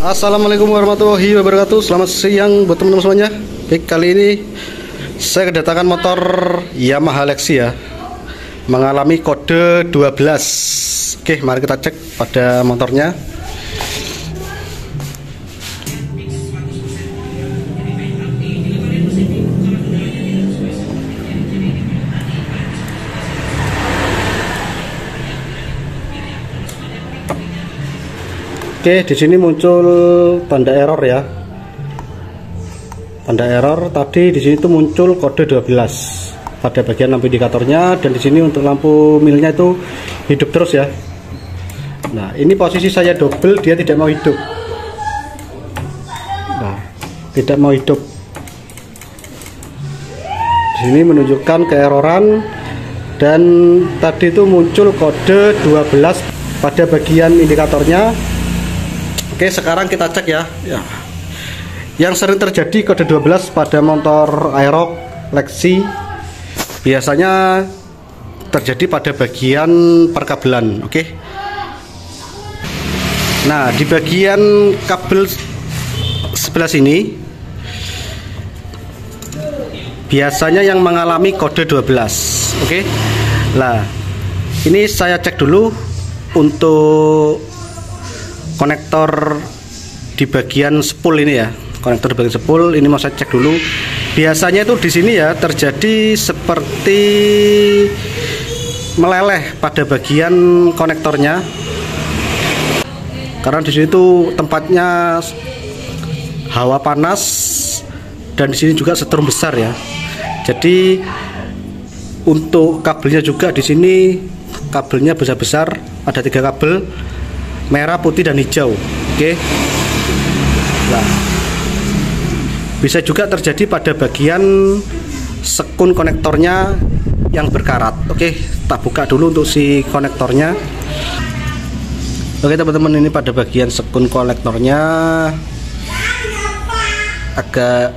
Assalamualaikum warahmatullahi wabarakatuh. Selamat siang buat teman-teman semuanya. Baik, kali ini saya kedatangan motor Yamaha Lexi ya, mengalami kode 12. Oke, mari kita cek pada motornya. Oke, di sini muncul tanda error ya. Tanda error tadi di sini tuh muncul kode 12 pada bagian lampu indikatornya, dan di sini untuk lampu milnya itu hidup terus ya. Nah, ini posisi saya double, dia tidak mau hidup. Nah, tidak mau hidup. Di sini menunjukkan keeroran, dan tadi itu muncul kode 12 pada bagian indikatornya. Oke, sekarang kita cek ya. Yang sering terjadi kode 12 pada motor Aerox Lexi biasanya terjadi pada bagian perkabelan. Oke. Nah, di bagian kabel sebelah sini biasanya yang mengalami kode 12. Oke. Nah, ini saya cek dulu untuk konektor di bagian spool ini ya. Konektor di bagian spool ini mau saya cek dulu. Biasanya itu di sini ya terjadi seperti meleleh pada bagian konektornya. Karena di sini tuh tempatnya hawa panas, dan di sini juga setrum besar ya. Jadi untuk kabelnya juga di sini kabelnya besar-besar, ada 3 kabel, merah, putih, dan hijau. Oke. Nah, bisa juga terjadi pada bagian sekun konektornya yang berkarat. Oke, tak buka dulu untuk si konektornya. Oke teman-teman, ini pada bagian sekun konektornya agak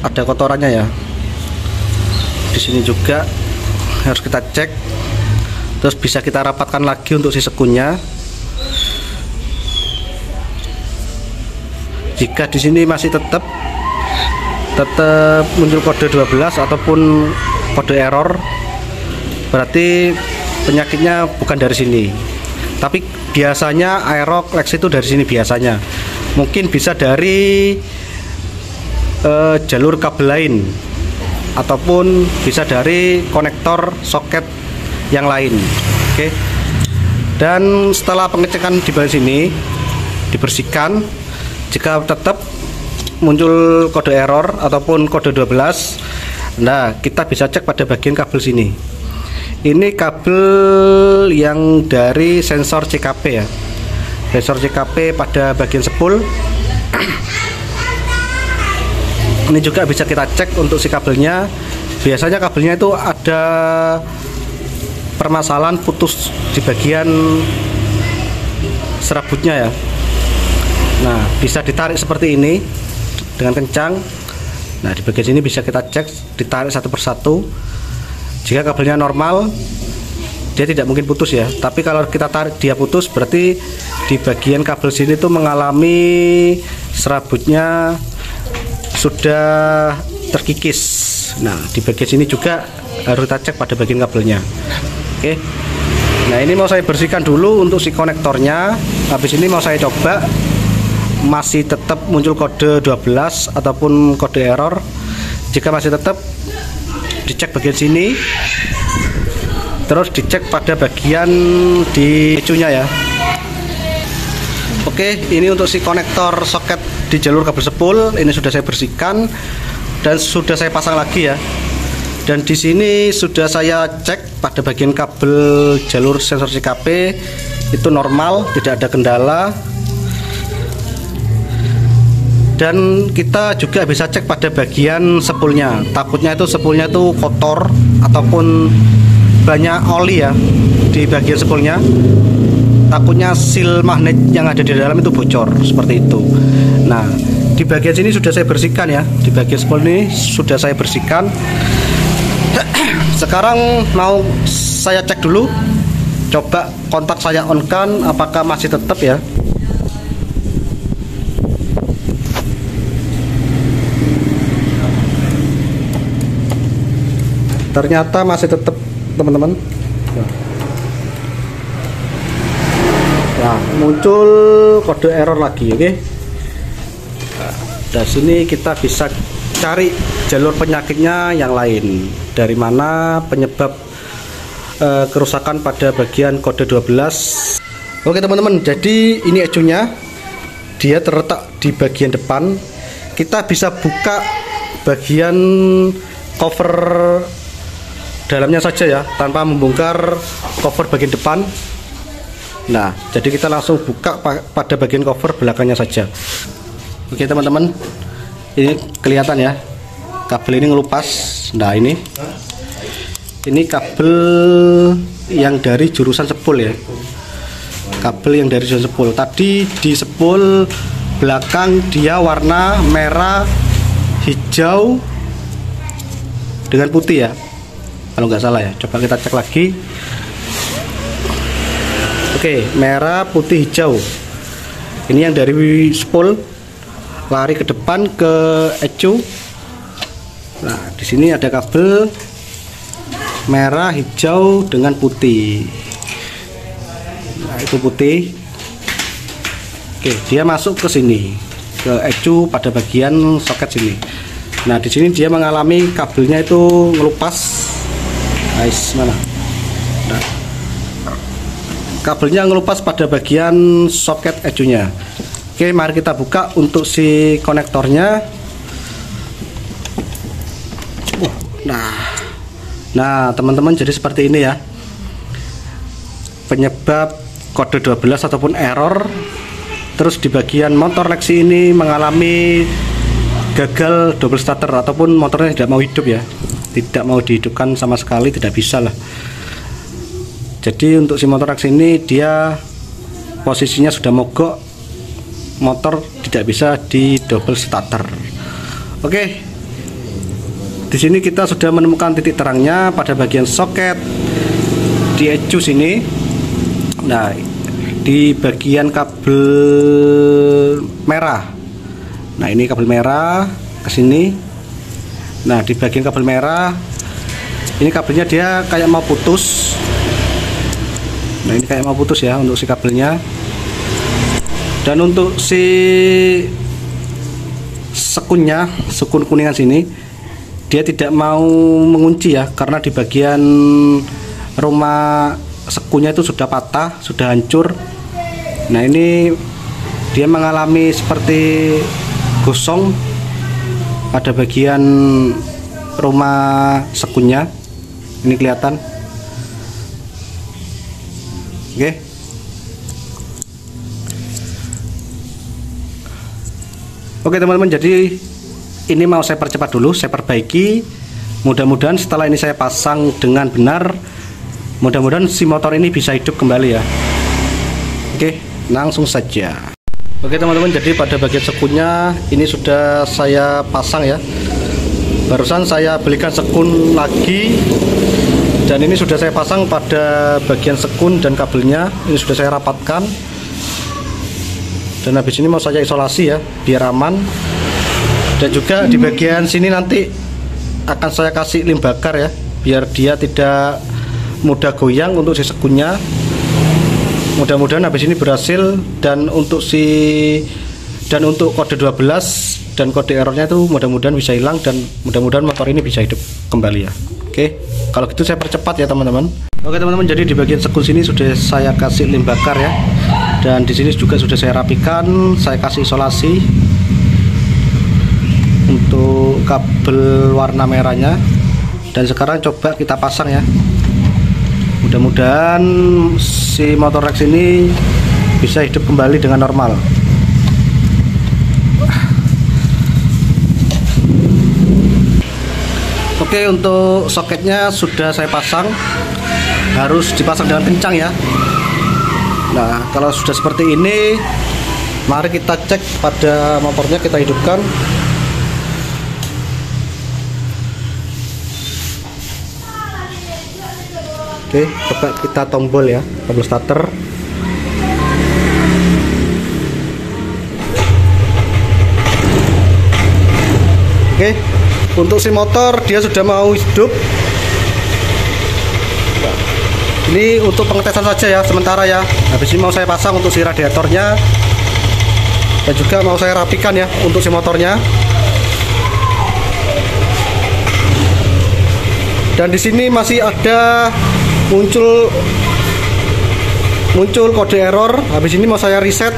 ada kotorannya ya. Di sini juga harus kita cek. Terus bisa kita rapatkan lagi untuk si sekunnya. Jika di sini masih tetap muncul kode 12 ataupun kode error, berarti penyakitnya bukan dari sini. Tapi biasanya Aerox Lexi itu dari sini biasanya. Mungkin bisa dari jalur kabel lain, ataupun bisa dari konektor soket yang lain. Oke. Dan setelah pengecekan di bagian sini dibersihkan, jika tetap muncul kode error ataupun kode 12, nah kita bisa cek pada bagian kabel sini. Ini kabel yang dari sensor CKP ya. Sensor CKP pada bagian spool. Ini juga bisa kita cek untuk si kabelnya. Biasanya kabelnya itu ada permasalahan putus di bagian serabutnya ya. Nah, bisa ditarik seperti ini dengan kencang. Nah, di bagian sini bisa kita cek, ditarik satu persatu. Jika kabelnya normal, dia tidak mungkin putus ya. Tapi kalau kita tarik dia putus, berarti di bagian kabel sini tuh mengalami serabutnya sudah terkikis. Nah, di bagian sini juga harus kita cek pada bagian kabelnya. Oke. Nah, ini mau saya bersihkan dulu untuk si konektornya. Habis ini mau saya coba, masih tetap muncul kode 12 ataupun kode error. Jika masih tetap, dicek bagian sini, terus dicek pada bagian di ecunya ya. Oke, ini untuk si konektor soket di jalur kabel spool ini sudah saya bersihkan dan sudah saya pasang lagi ya. Dan di sini sudah saya cek pada bagian kabel jalur sensor CKP itu normal, tidak ada kendala. Dan kita juga bisa cek pada bagian spoolnya. Takutnya itu spoolnya itu kotor ataupun banyak oli ya di bagian spoolnya. Takutnya seal magnet yang ada di dalam itu bocor seperti itu. Nah, di bagian sini sudah saya bersihkan ya. Di bagian spool ini sudah saya bersihkan. Sekarang mau saya cek dulu, coba kontak saya on kan apakah masih tetap ya. ternyata masih tetap, teman-teman. Nah, muncul kode error lagi. Oke. Nah, dari sini kita bisa cari jalur penyakitnya yang lain, dari mana penyebab kerusakan pada bagian kode 12. Oke teman-teman, jadi ini ecunya, dia terletak di bagian depan. Kita bisa buka bagian cover dalamnya saja ya, tanpa membongkar cover bagian depan. Nah, jadi kita langsung buka pada bagian cover belakangnya saja. Oke teman-teman, ini kelihatan ya, kabel ini ngelupas. Nah, ini kabel yang dari jurusan sepul ya, kabel yang dari jurusan sepul. Tadi di sepul belakang dia warna merah, hijau dengan putih ya, kalau nggak salah ya. Coba kita cek lagi. Oke, merah, putih, hijau. Ini yang dari spool lari ke depan ke ecu. Nah, di sini ada kabel merah, hijau dengan putih. Nah, itu putih. Oke, dia masuk ke sini, ke ecu pada bagian soket sini. Nah, di sini dia mengalami kabelnya itu ngelupas. Guys, mana? Nah, kabelnya ngelupas pada bagian soket ecunya. Oke, mari kita buka untuk si konektornya. Nah teman-teman, jadi seperti ini ya penyebab kode 12 ataupun error. Terus di bagian motor Lexi ini mengalami gagal double starter, ataupun motornya tidak mau hidup ya, tidak mau dihidupkan sama sekali, tidak bisa lah. Jadi untuk si motor Lexi ini dia posisinya sudah mogok, motor tidak bisa di double starter. Oke, di sini kita sudah menemukan titik terangnya pada bagian soket di ecu sini. Nah, di bagian kabel merah. Nah, ini kabel merah ke sini. Nah, di bagian kabel merah ini kabelnya dia kayak mau putus. Nah, ini kayak mau putus ya untuk si kabelnya. Dan untuk si sekunnya, sekun kuningan sini, dia tidak mau mengunci ya, karena di bagian rumah sekunnya itu sudah patah, sudah hancur. Nah, ini dia mengalami seperti gosong pada bagian rumah sekunnya. Ini kelihatan. Oke. Oke teman-teman, jadi ini mau saya percepat dulu, saya perbaiki. Mudah-mudahan setelah ini saya pasang dengan benar, mudah-mudahan si motor ini bisa hidup kembali ya. Oke, langsung saja. Oke teman-teman, jadi pada bagian sekunnya ini sudah saya pasang ya. Barusan saya belikan sekun lagi, dan ini sudah saya pasang pada bagian sekun dan kabelnya. Ini sudah saya rapatkan. Dan habis ini mau saya isolasi ya, biar aman. Dan juga di bagian sini nanti akan saya kasih lem bakar ya, biar dia tidak mudah goyang untuk si sekunnya. Mudah-mudahan habis ini berhasil. Dan untuk kode 12 dan kode errornya itu mudah-mudahan bisa hilang, dan mudah-mudahan motor ini bisa hidup kembali ya. Oke, kalau gitu saya percepat ya teman-teman. Oke teman-teman, jadi di bagian sekun sini sudah saya kasih lem bakar ya. Dan di sini juga sudah saya rapikan, saya kasih isolasi untuk kabel warna merahnya. Dan sekarang coba kita pasang ya. Mudah-mudahan si motor Rex ini bisa hidup kembali dengan normal. Oke, untuk soketnya sudah saya pasang. Harus dipasang dengan kencang ya. Nah, kalau sudah seperti ini, mari kita cek pada motornya, kita hidupkan. Oke, coba kita tombol ya, tombol starter. Oke, untuk si motor dia sudah mau hidup. Ini untuk pengetesan saja ya, sementara ya. Habis ini mau saya pasang untuk si radiatornya, dan juga mau saya rapikan ya untuk si motornya. Dan di sini masih ada muncul kode error. Habis ini mau saya reset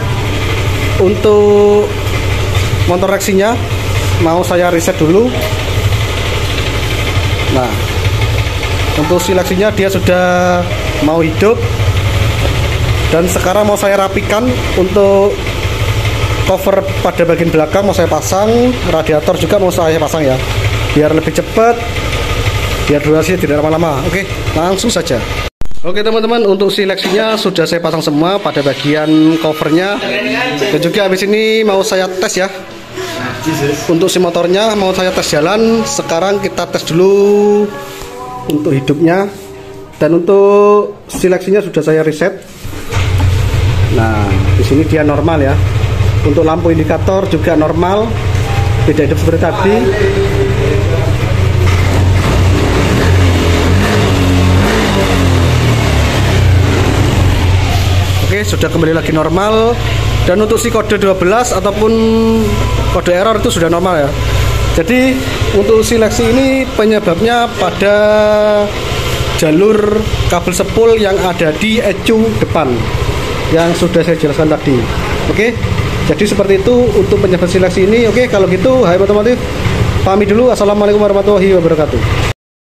untuk motor reaksinya, mau saya reset dulu. Nah, untuk seleksinya dia sudah mau hidup, dan sekarang mau saya rapikan untuk cover pada bagian belakang mau saya pasang, radiator juga mau saya pasang ya, biar lebih cepat, biar durasinya tidak lama-lama. Oke, langsung saja. Oke teman-teman, untuk seleksinya sudah saya pasang semua pada bagian covernya, dan juga habis ini mau saya tes ya. Untuk si motornya mau saya tes jalan. Sekarang kita tes dulu untuk hidupnya, dan untuk seleksinya sudah saya reset. Nah, di sini dia normal ya. Untuk lampu indikator juga normal, tidak hidup seperti tadi. Oke, sudah kembali lagi normal. Dan untuk si kode 12 ataupun kode error itu sudah normal ya. Jadi untuk seleksi ini penyebabnya pada jalur kabel spool yang ada di ECU depan yang sudah saya jelaskan tadi. Oke, jadi seperti itu untuk penyebab seleksi ini. Oke, kalau gitu hai otomotif, pamit dulu. Assalamualaikum warahmatullahi wabarakatuh.